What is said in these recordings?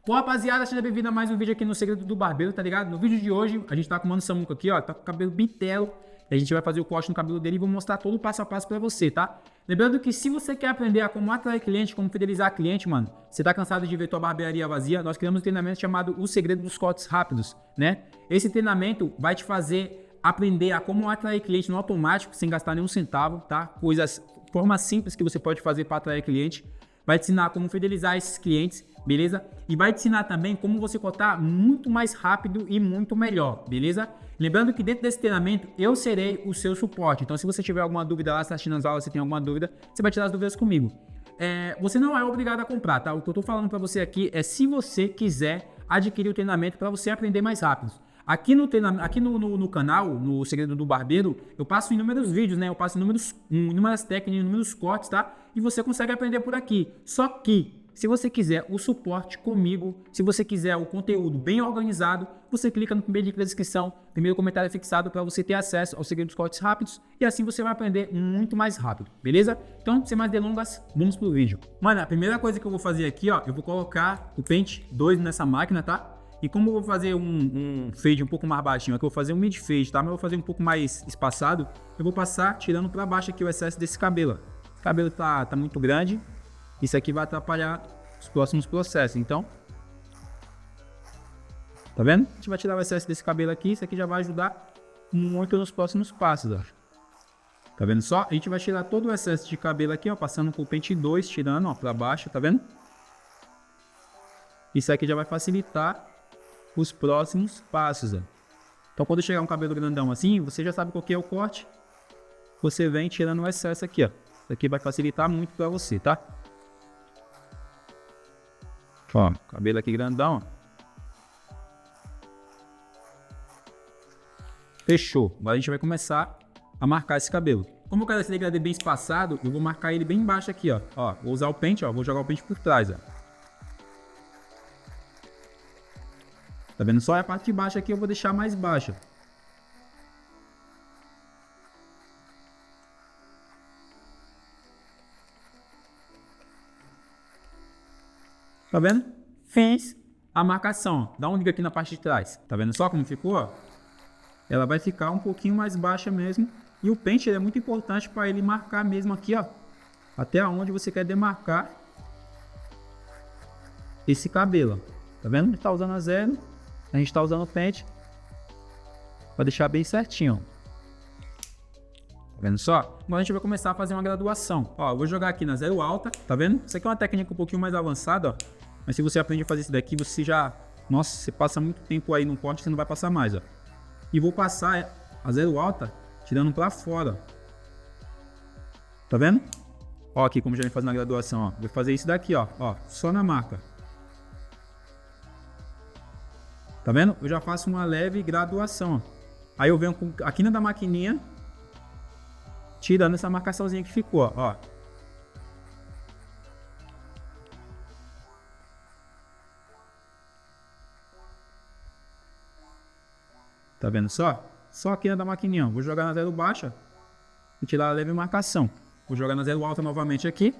Bom, rapaziada, seja bem-vindo a mais um vídeo aqui no Segredo do Barbeiro, tá ligado? No vídeo de hoje, a gente tá com o Mano Samuco aqui, ó, tá com o cabelo bem telo. E a gente vai fazer o corte no cabelo dele e vou mostrar todo o passo a passo pra você, tá? Lembrando que se você quer aprender a como atrair cliente, como fidelizar cliente, mano, você tá cansado de ver tua barbearia vazia, nós criamos um treinamento chamado O Segredo dos Cortes Rápidos, né? Esse treinamento vai te fazer aprender a como atrair cliente no automático, sem gastar nenhum centavo, tá? Formas simples que você pode fazer para atrair cliente. Vai te ensinar como fidelizar esses clientes, beleza? E vai te ensinar também como você cortar muito mais rápido e muito melhor, beleza? Lembrando que dentro desse treinamento eu serei o seu suporte. Então se você tiver alguma dúvida lá, se está assistindo as aulas, se tem alguma dúvida, você vai tirar as dúvidas comigo. Você não é obrigado a comprar, tá? O que eu tô falando para você aqui é se você quiser adquirir o treinamento para você aprender mais rápido. Aqui no canal, no Segredo do Barbeiro, eu passo inúmeros vídeos, né? Eu passo inúmeras técnicas, inúmeros cortes, tá? E você consegue aprender por aqui. Só que, se você quiser o suporte comigo, se você quiser o conteúdo bem organizado, você clica no primeiro link da descrição, primeiro comentário fixado para você ter acesso ao Segredo dos Cortes Rápidos e assim você vai aprender muito mais rápido, beleza? Então, sem mais delongas, vamos pro vídeo. Mano, a primeira coisa que eu vou fazer aqui, ó, eu vou colocar o pente 2 nessa máquina, tá? E como eu vou fazer um fade um pouco mais baixinho, aqui eu vou fazer um mid fade, tá? Mas eu vou fazer um pouco mais espaçado, eu vou passar tirando para baixo aqui o excesso desse cabelo. O cabelo tá muito grande, isso aqui vai atrapalhar os próximos processos, então... Tá vendo? A gente vai tirar o excesso desse cabelo aqui, isso aqui já vai ajudar muito nos próximos passos, ó. Tá vendo só? A gente vai tirar todo o excesso de cabelo aqui, ó, passando com o pente 2, tirando, ó, para baixo, tá vendo? Isso aqui já vai facilitar os próximos passos, ó. Então quando chegar um cabelo grandão assim, você já sabe qual que é o corte. Você vem tirando o excesso aqui, ó. Isso aqui vai facilitar muito para você, tá? Ó, cabelo aqui grandão, ó. Fechou. Agora a gente vai começar a marcar esse cabelo. Como eu quero esse degradê bem espaçado, eu vou marcar ele bem embaixo aqui, ó. Ó, vou usar o pente, ó, vou jogar o pente por trás, ó. Tá vendo só? A parte de baixo aqui eu vou deixar mais baixa. Tá vendo? Fiz a marcação. Dá um liga aqui na parte de trás. Tá vendo só como ficou? Ó? Ela vai ficar um pouquinho mais baixa mesmo. E o pente é muito importante para ele marcar mesmo aqui, ó. Até onde você quer demarcar esse cabelo. Tá vendo? A gente tá usando a zero. A gente tá usando o pente para deixar bem certinho. Tá vendo só? Agora a gente vai começar a fazer uma graduação. Ó, eu vou jogar aqui na zero alta, tá vendo? Isso aqui é uma técnica um pouquinho mais avançada, ó. Mas se você aprende a fazer isso daqui, você já... Nossa, você passa muito tempo aí no corte, você não vai passar mais, ó. E vou passar a zero alta, tirando pra fora. Tá vendo? Ó, aqui como já vem fazendo a graduação, ó. Vou fazer isso daqui, ó. Ó, só na marca. Tá vendo? Eu já faço uma leve graduação, ó. Aí eu venho com a quina da maquininha, tirando essa marcaçãozinha que ficou, ó. Tá vendo só? Só a quina da maquininha, ó. Vou jogar na zero baixa e tirar a leve marcação. Vou jogar na zero alta novamente aqui.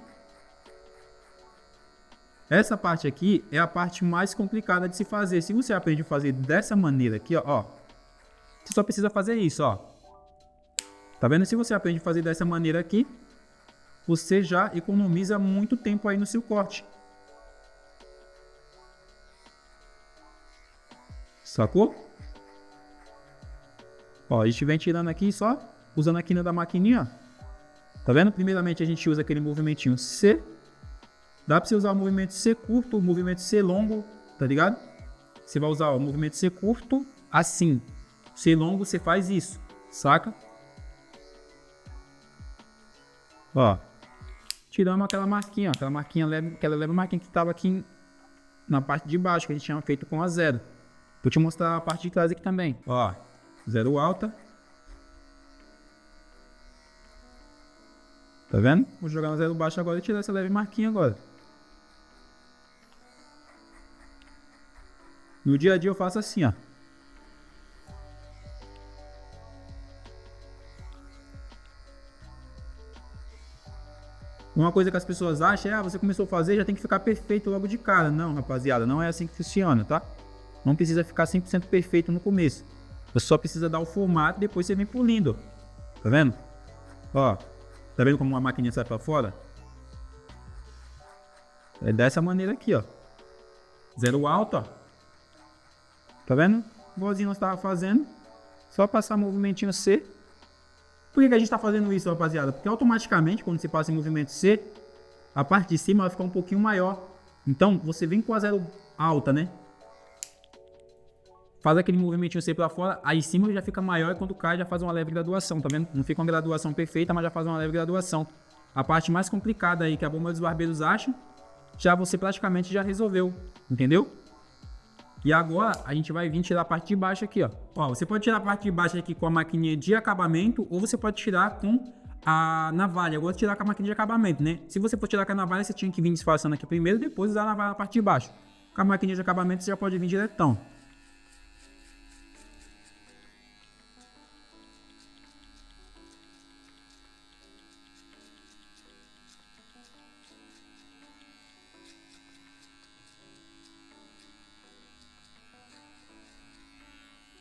Essa parte aqui é a parte mais complicada de se fazer. Se você aprende a fazer dessa maneira aqui, ó, você só precisa fazer isso, ó. Tá vendo? Se você aprende a fazer dessa maneira aqui, você já economiza muito tempo aí no seu corte. Sacou? Ó, a gente vem tirando aqui só, usando a quina da maquininha, ó. Tá vendo? Primeiramente a gente usa aquele movimentinho C. Dá pra você usar o movimento C curto, o movimento C longo, tá ligado? Você vai usar o movimento C curto assim. C longo você faz isso, saca? Ó, tiramos aquela marquinha, ó, aquela leve marquinha que tava aqui na parte de baixo, que a gente tinha feito com a zero. Vou te mostrar a parte de trás aqui também. Ó, zero alta. Tá vendo? Vou jogar na zero baixo agora e tirar essa leve marquinha agora. No dia a dia eu faço assim, ó. Uma coisa que as pessoas acham é, ah, você começou a fazer, já tem que ficar perfeito logo de cara. Não, rapaziada, não é assim que funciona, tá? Não precisa ficar 100% perfeito no começo. Você só precisa dar o formato e depois você vem polindo. Tá vendo? Ó, tá vendo como uma maquininha sai pra fora? É dessa maneira aqui, ó. Zero alto, ó. Tá vendo? Igualzinho nós tava fazendo. Só passar movimentinho C. Por que a gente tá fazendo isso, rapaziada? Porque automaticamente, quando você passa em movimento C, a parte de cima vai ficar um pouquinho maior. Então, você vem com a zero alta, né? Faz aquele movimentinho C pra fora, aí em cima já fica maior e quando cai já faz uma leve graduação, tá vendo? Não fica uma graduação perfeita, mas já faz uma leve graduação. A parte mais complicada aí que a bomba dos barbeiros acha, já você praticamente já resolveu, entendeu? E agora a gente vai vir tirar a parte de baixo aqui, ó. Ó, você pode tirar a parte de baixo aqui com a maquininha de acabamento ou você pode tirar com a navalha. Eu vou tirar com a maquininha de acabamento, né? Se você for tirar com a navalha, você tinha que vir disfarçando aqui primeiro, depois usar a navalha na parte de baixo. Com a maquininha de acabamento você já pode vir diretão.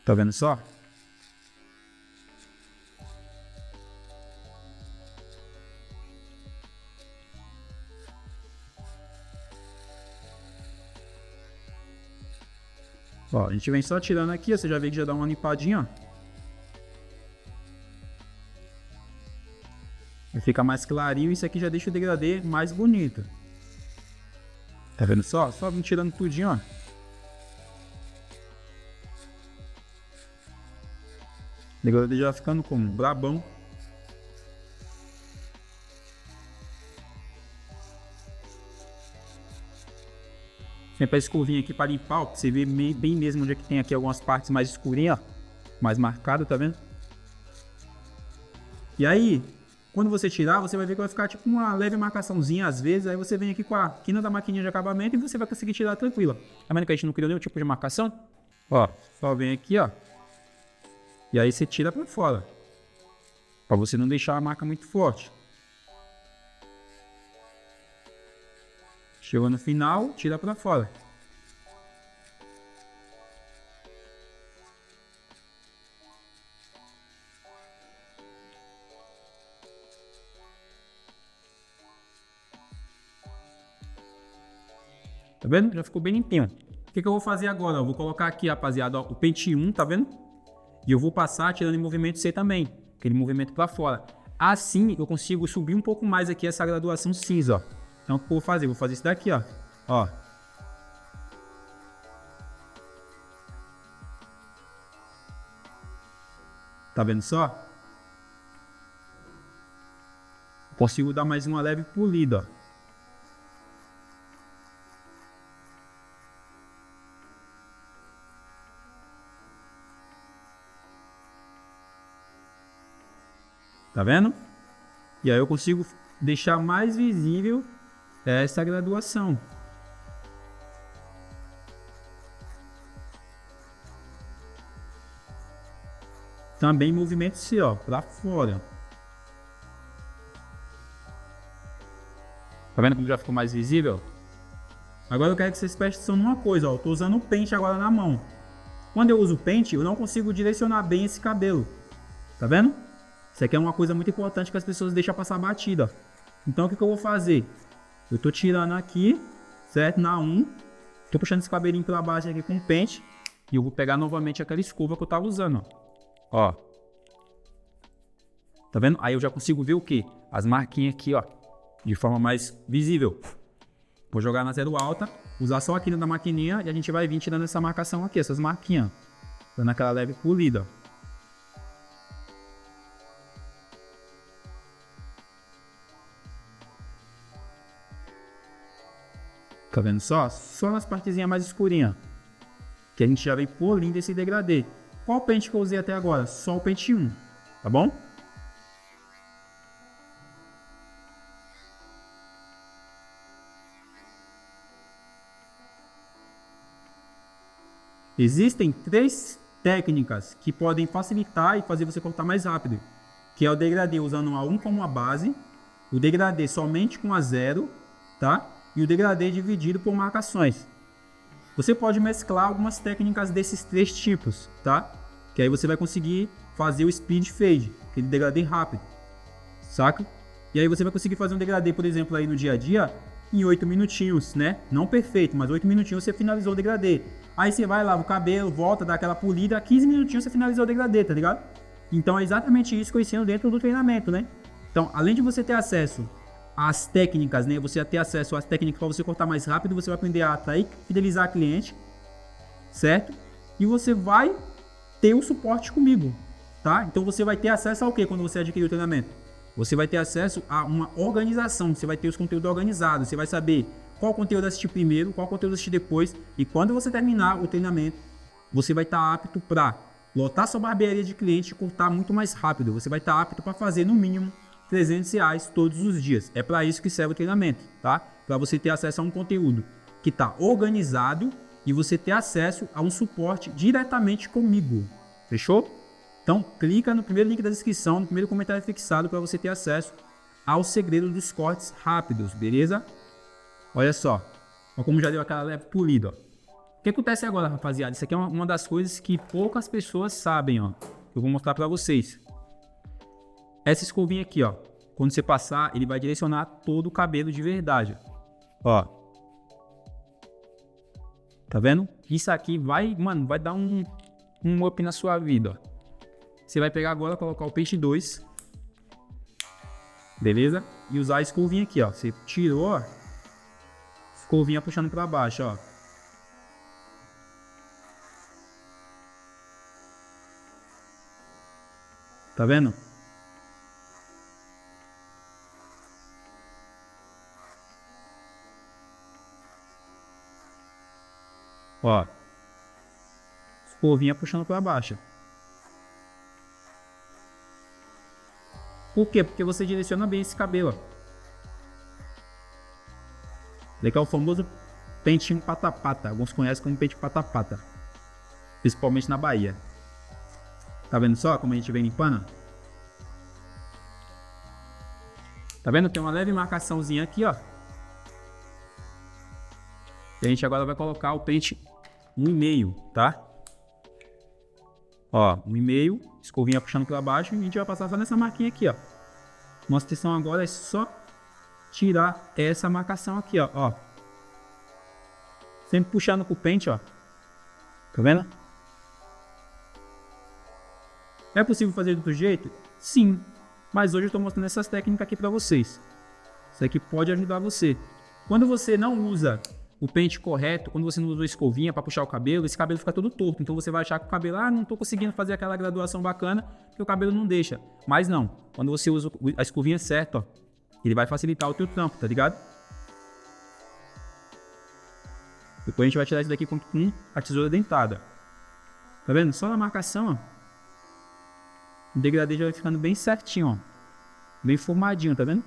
Tá vendo só? Ó, a gente vem só tirando aqui, ó, você já vê que já dá uma limpadinha, ó. E fica mais clarinho, isso aqui já deixa o degradê mais bonito. Tá vendo só? Só vim tirando tudinho, ó. O degradê já ficando como? Brabão. Sempre a escovinha aqui para limpar, ó, pra você ver bem mesmo onde é que tem aqui algumas partes mais escurinhas, ó, mais marcado, tá vendo? E aí, quando você tirar, você vai ver que vai ficar tipo uma leve marcaçãozinha às vezes, aí você vem aqui com a quina da maquininha de acabamento e você vai conseguir tirar tranquilo. Tá vendo que a gente não criou nenhum tipo de marcação? Ó, só vem aqui, ó. E aí você tira pra fora, pra você não deixar a marca muito forte. Chegou no final, tira pra fora. Tá vendo? Já ficou bem limpinho. O que eu vou fazer agora? Eu vou colocar aqui, rapaziada, ó, o pente 1, tá vendo? E eu vou passar tirando em movimento C também, aquele movimento pra fora. Assim eu consigo subir um pouco mais aqui essa graduação cinza, ó. Então o que eu vou fazer? Vou fazer isso daqui, ó. Ó. Tá vendo só? Consigo dar mais uma leve polida, ó. Tá vendo? E aí eu consigo deixar mais visível essa graduação. Também movimento C, ó, pra fora. Tá vendo como já ficou mais visível? Agora eu quero que vocês prestem atenção numa coisa, ó. Eu tô usando o pente agora na mão. Quando eu uso o pente, eu não consigo direcionar bem esse cabelo. Tá vendo? Isso aqui é uma coisa muito importante que as pessoas deixam passar batida. Então o que eu vou fazer? Eu tô tirando aqui, certo? Na 1. Tô puxando esse cabelinho pra baixo aqui com o pente. E eu vou pegar novamente aquela escova que eu tava usando, ó. Ó. Tá vendo? Aí eu já consigo ver o quê? As marquinhas aqui, ó. De forma mais visível. Vou jogar na zero alta. Usar só aqui na maquininha. E a gente vai vir tirando essa marcação aqui, essas marquinhas. Dando aquela leve polida, ó. Tá vendo só? Só nas partezinhas mais escurinhas. Que a gente já vem polindo esse degradê. Qual pente que eu usei até agora? Só o pente 1. Tá bom? Existem 3 técnicas que podem facilitar e fazer você cortar mais rápido. Que é o degradê usando a 1 como uma base. o degradê somente com a 0, tá? E o degradê dividido por marcações. Você pode mesclar algumas técnicas desses 3 tipos, tá? Que aí você vai conseguir fazer o speed fade, aquele degradê rápido, saca? E aí você vai conseguir fazer um degradê, por exemplo, aí no dia a dia, em 8 minutinhos, né? Não perfeito, mas 8 minutinhos você finalizou o degradê. Aí você vai, lava o cabelo, volta, dá aquela polida, 15 minutinhos você finalizou o degradê, tá ligado? Então é exatamente isso que eu ensino dentro do treinamento, né? Então, além de você ter acesso às técnicas, né? Você ter acesso às técnicas para você cortar mais rápido, você vai aprender a atrair, fidelizar cliente, certo? E você vai ter o suporte comigo, tá? Então você vai ter acesso ao que quando você adquirir o treinamento? Você vai ter acesso a uma organização, você vai ter os conteúdos organizados, você vai saber qual conteúdo assistir primeiro, qual conteúdo assistir depois, e quando você terminar o treinamento, você vai estar apto para lotar sua barbearia de cliente e cortar muito mais rápido. Você vai estar apto para fazer no mínimo R$300 todos os dias. É para isso que serve o treinamento, tá? Para você ter acesso a um conteúdo que está organizado e você ter acesso a um suporte diretamente comigo. Fechou? Então, clica no primeiro link da descrição, no primeiro comentário fixado para você ter acesso ao segredo dos cortes rápidos, beleza? Olha só, olha como já deu aquela leve polida, ó. O que acontece agora, rapaziada? Isso aqui é uma das coisas que poucas pessoas sabem, ó. Eu vou mostrar para vocês. Essa escovinha aqui, ó. Quando você passar, ele vai direcionar todo o cabelo de verdade, ó. Tá vendo? Isso aqui vai, mano, vai dar um up na sua vida, ó. Você vai pegar agora, colocar o pente 2, beleza? E usar a escovinha aqui, ó. Você tirou, ó. Escovinha puxando para baixo, ó. Tá vendo? Ó. Escovinha puxando para baixo. Por quê? Porque você direciona bem esse cabelo, ó. Daqui é o famoso pentinho pata-pata. Alguns conhecem como pente pata-pata. Principalmente na Bahia. Tá vendo só como a gente vem limpando? Tá vendo? Tem uma leve marcaçãozinha aqui, ó. E a gente agora vai colocar o pente 1,5, tá? Ó, 1,5, escovinha puxando para baixo e a gente vai passar só nessa marquinha aqui, ó. Nossa intenção agora é só tirar essa marcação aqui, ó. Sempre puxando com o pente, ó. Tá vendo? É possível fazer de outro jeito? Sim. Mas hoje eu estou mostrando essas técnicas aqui para vocês. Isso aqui pode ajudar você. Quando você não usa o pente correto, quando você não usa a escovinha para puxar o cabelo, esse cabelo fica todo torto. Então você vai achar que o cabelo, não estou conseguindo fazer aquela graduação bacana, porque o cabelo não deixa. Mas não. Quando você usa a escovinha certa, ó, ele vai facilitar o teu trampo, tá ligado? Depois a gente vai tirar isso daqui com a tesoura dentada. Tá vendo? Só na marcação, ó. O degradê já vai ficando bem certinho, ó. Bem formadinho, tá vendo?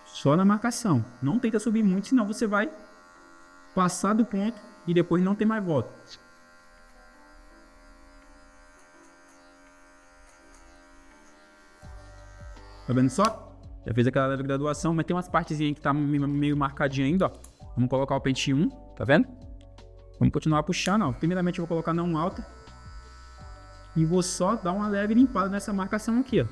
Só na marcação. Não tenta subir muito, senão você vai passar do ponto e depois não tem mais volta. Tá vendo só? Já fez aquela leve graduação, mas tem umas partezinhas que tá meio marcadinha ainda, ó. Vamos colocar o pente 1, tá vendo? Vamos continuar puxando, ó. Primeiramente eu vou colocar na 1 alta. E vou só dar uma leve limpada nessa marcação aqui, ó.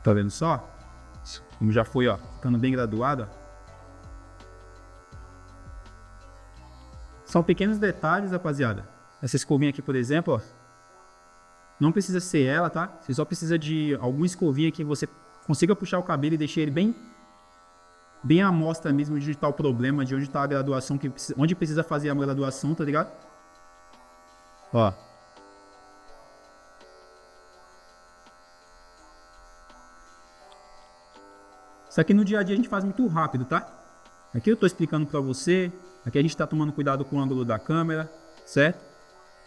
Tá vendo só? Como já foi, ó, ficando bem graduado, ó. São pequenos detalhes, rapaziada. Essa escovinha aqui, por exemplo, ó, não precisa ser ela, tá? Você só precisa de alguma escovinha que você consiga puxar o cabelo e deixar ele bem à mostra mesmo de onde tá o problema, de onde tá a graduação, onde precisa fazer a graduação, tá ligado? Ó. Isso aqui no dia a dia a gente faz muito rápido, tá? Aqui eu tô explicando pra você, Aqui a gente tá tomando cuidado com o ângulo da câmera, certo?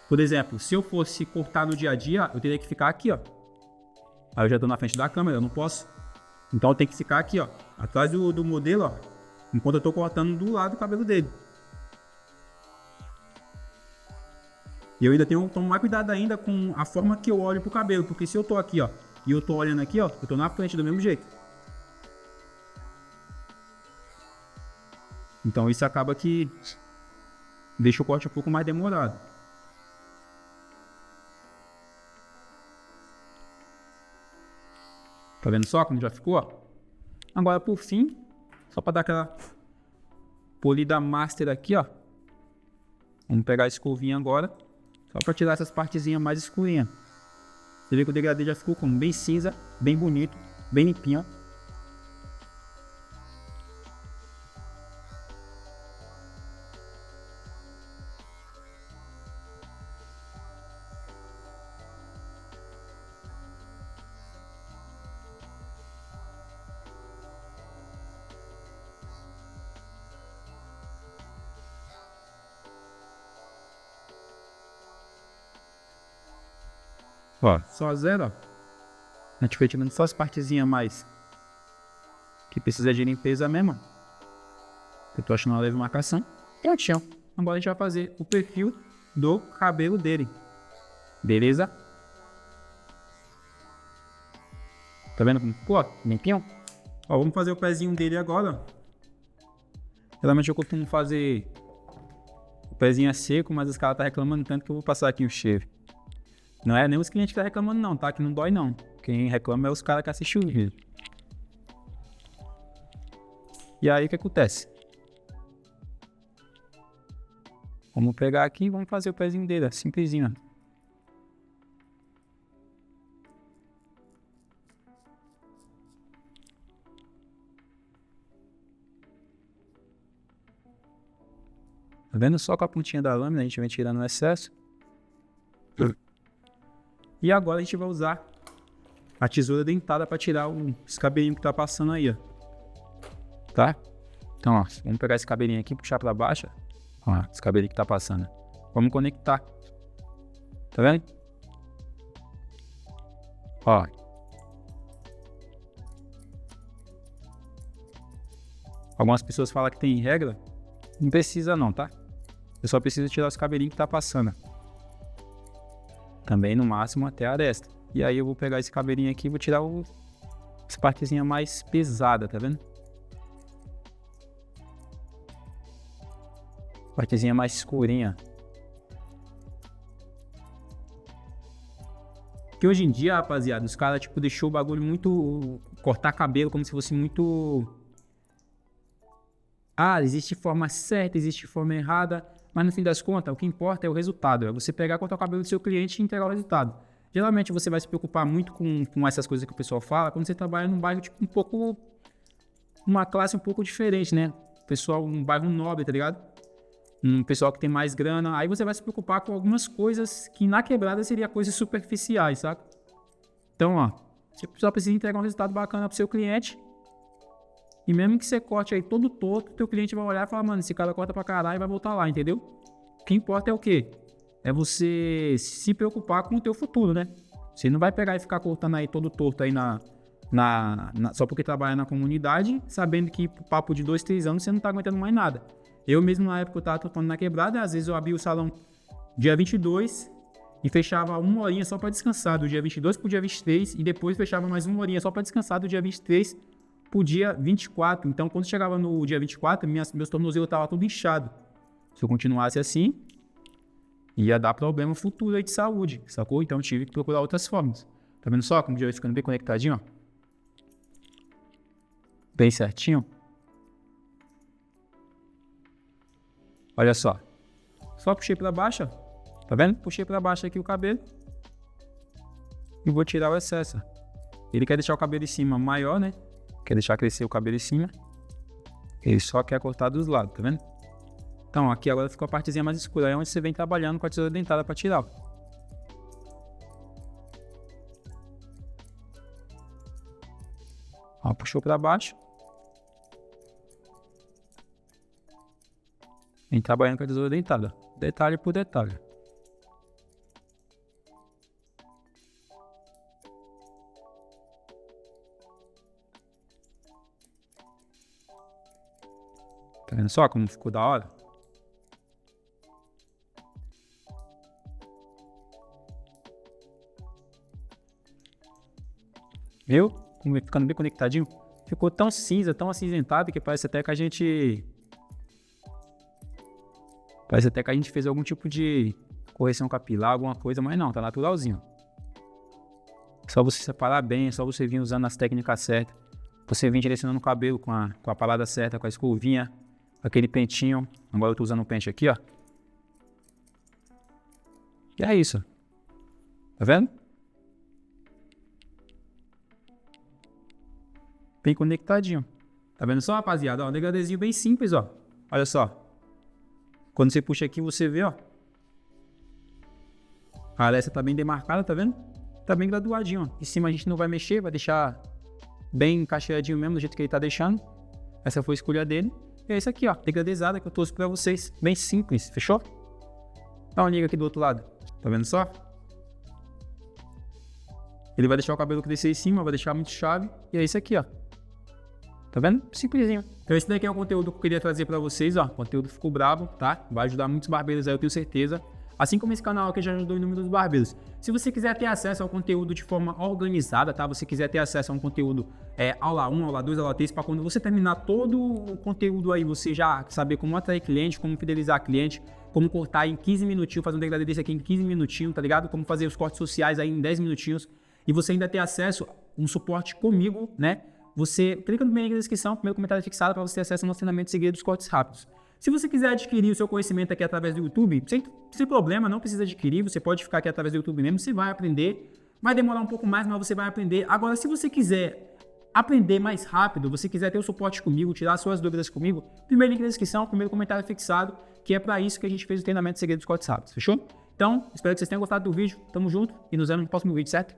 Por exemplo, se eu fosse cortar no dia a dia, eu teria que ficar aqui, ó. Aí eu já tô na frente da câmera, eu não posso. Então eu tenho que ficar aqui, ó, atrás do modelo, ó, enquanto eu tô cortando do lado do cabelo dele. E eu ainda tomo mais cuidado ainda com a forma que eu olho pro cabelo, porque se eu tô aqui, ó, e eu tô olhando aqui, ó, eu tô na frente do mesmo jeito. Então isso acaba que deixa o corte um pouco mais demorado. Tá vendo só como já ficou, ó? Agora por fim, só para dar aquela polida master aqui, ó. Vamos pegar a escovinha agora, só para tirar essas partezinhas mais escurinhas. Você vê que o degradê já ficou como bem cinza, bem bonito, bem limpinho, ó. Ó, só zero, ó. A gente foi tirando só as partezinhas mais que precisa de limpeza mesmo. Eu tô achando uma leve marcação. E ó, agora a gente vai fazer o perfil do cabelo dele. Beleza? Tá vendo como ficou? Limpinho? Ó, vamos fazer o pezinho dele agora. Geralmente eu costumo fazer o pezinho seco, mas os caras tá reclamando tanto que eu vou passar aqui o cheiro. Não é nem os clientes que tá reclamando não, tá? Que não dói não. Quem reclama é os caras que assistem o vídeo. E aí o que acontece? Vamos pegar aqui e vamos fazer o pezinho dele, ó, simplesinho, ó. Tá vendo? Só com a pontinha da lâmina a gente vem tirando o excesso. E agora a gente vai usar a tesoura dentada para tirar esse cabelinho que tá passando aí, ó. Tá? Então, ó, vamos pegar esse cabelinho aqui, puxar para baixo, ó, esse cabelinho que tá passando. Vamos conectar. Tá vendo? Ó. Algumas pessoas falam que tem regra. Não precisa não, tá? Eu só preciso tirar os cabelinhos que tá passando. Também no máximo até a aresta. E aí eu vou pegar esse cabelinho aqui e vou tirar essa partezinha mais pesada, tá vendo? Partezinha mais escurinha. Que hoje em dia, rapaziada, os caras tipo deixou o bagulho muito... Cortar cabelo como se fosse muito... Ah, existe forma certa, existe forma errada. Mas no fim das contas, o que importa é o resultado. É você pegar, cortar o cabelo do seu cliente e entregar o resultado. Geralmente você vai se preocupar muito com essas coisas que o pessoal fala quando você trabalha num bairro tipo um pouco... Uma classe um pouco diferente, né? Pessoal, um bairro nobre, tá ligado? Um pessoal que tem mais grana. Aí você vai se preocupar com algumas coisas que na quebrada seria coisas superficiais, saca? Então, ó, você só precisa entregar um resultado bacana pro seu cliente. E mesmo que você corte aí todo torto, teu cliente vai olhar e falar, mano, esse cara corta pra caralho e vai voltar lá, entendeu? O que importa é o quê? É você se preocupar com o teu futuro, né? Você não vai pegar e ficar cortando aí todo torto aí só porque trabalha na comunidade, sabendo que por papo de 2, 3 anos você não tá aguentando mais nada. Eu mesmo na época eu tava tocando na quebrada, às vezes eu abria o salão dia 22 e fechava uma horinha só pra descansar, do dia 22 pro dia 23, e depois fechava mais uma horinha só pra descansar do dia 23 pro dia 24. Então, quando chegava no dia 24, meus tornozelos estavam tudo inchado. Se eu continuasse assim, ia dar problema futuro aí de saúde, sacou? Então, eu tive que procurar outras formas. Tá vendo só como o dia vai ficando bem conectadinho, ó? Bem certinho. Olha só. Só puxei pra baixo, ó. Tá vendo? Puxei pra baixo aqui o cabelo. E vou tirar o excesso. Ele quer deixar o cabelo em cima maior, né? Quer deixar crescer o cabelo em cima. Ele só quer cortar dos lados, tá vendo? Então, aqui agora ficou a partezinha mais escura. Aí é onde você vem trabalhando com a tesoura dentada pra tirar, ó. Ó, puxou pra baixo. Vem trabalhando com a tesoura dentada, detalhe por detalhe. Tá vendo só como ficou da hora? Viu? Como vai ficando bem conectadinho. Ficou tão cinza, tão acinzentado que parece até que a gente... Parece até que a gente fez algum tipo de correção capilar, alguma coisa, mas não, tá naturalzinho. Só você separar bem, só você vir usando as técnicas certas. Você vir direcionando o cabelo com a parada certa, com a escovinha, aquele pentinho. Agora eu tô usando um pente aqui, ó. E é isso. Tá vendo? Bem conectadinho. Tá vendo só, rapaziada? Ó, um degradezinho bem simples, ó. Olha só. Quando você puxa aqui, você vê, ó. A aresta tá bem demarcada, tá vendo? Tá bem graduadinho, ó. Em cima a gente não vai mexer, vai deixar bem encaixadinho mesmo, do jeito que ele tá deixando. Essa foi a escolha dele. E é isso aqui, ó. Degradezada que eu trouxe pra vocês. Bem simples, fechou? Dá uma liga aqui do outro lado. Tá vendo só? Ele vai deixar o cabelo crescer em cima, vai deixar muito chave. E é isso aqui, ó. Tá vendo? Simplesinho. Então esse daqui é o conteúdo que eu queria trazer pra vocês, ó. O conteúdo ficou brabo, tá? Vai ajudar muitos barbeiros aí, eu tenho certeza. Assim como esse canal aqui já ajudou inúmeros barbeiros. Se você quiser ter acesso ao conteúdo de forma organizada, tá? Você quiser ter acesso a um conteúdo aula 1, aula 2, aula 3, para quando você terminar todo o conteúdo aí, você já saber como atrair cliente, como fidelizar cliente, como cortar em 15 minutinhos, fazer um degradê desse aqui em 15 minutinhos, tá ligado? Como fazer os cortes sociais aí em 10 minutinhos. E você ainda ter acesso a um suporte comigo, né? Você clica no link na descrição, primeiro comentário fixado, para você ter acesso ao nosso treinamento segredo dos cortes rápidos. Se você quiser adquirir o seu conhecimento aqui através do YouTube, sem problema, não precisa adquirir, você pode ficar aqui através do YouTube mesmo, você vai aprender, vai demorar um pouco mais, mas você vai aprender. Agora, se você quiser aprender mais rápido, você quiser ter o suporte comigo, tirar suas dúvidas comigo, primeiro link na descrição, primeiro comentário fixado, que é para isso que a gente fez o treinamento segredo dos cortes rápidos, fechou? Então, espero que vocês tenham gostado do vídeo, tamo junto e nos vemos no próximo vídeo, certo?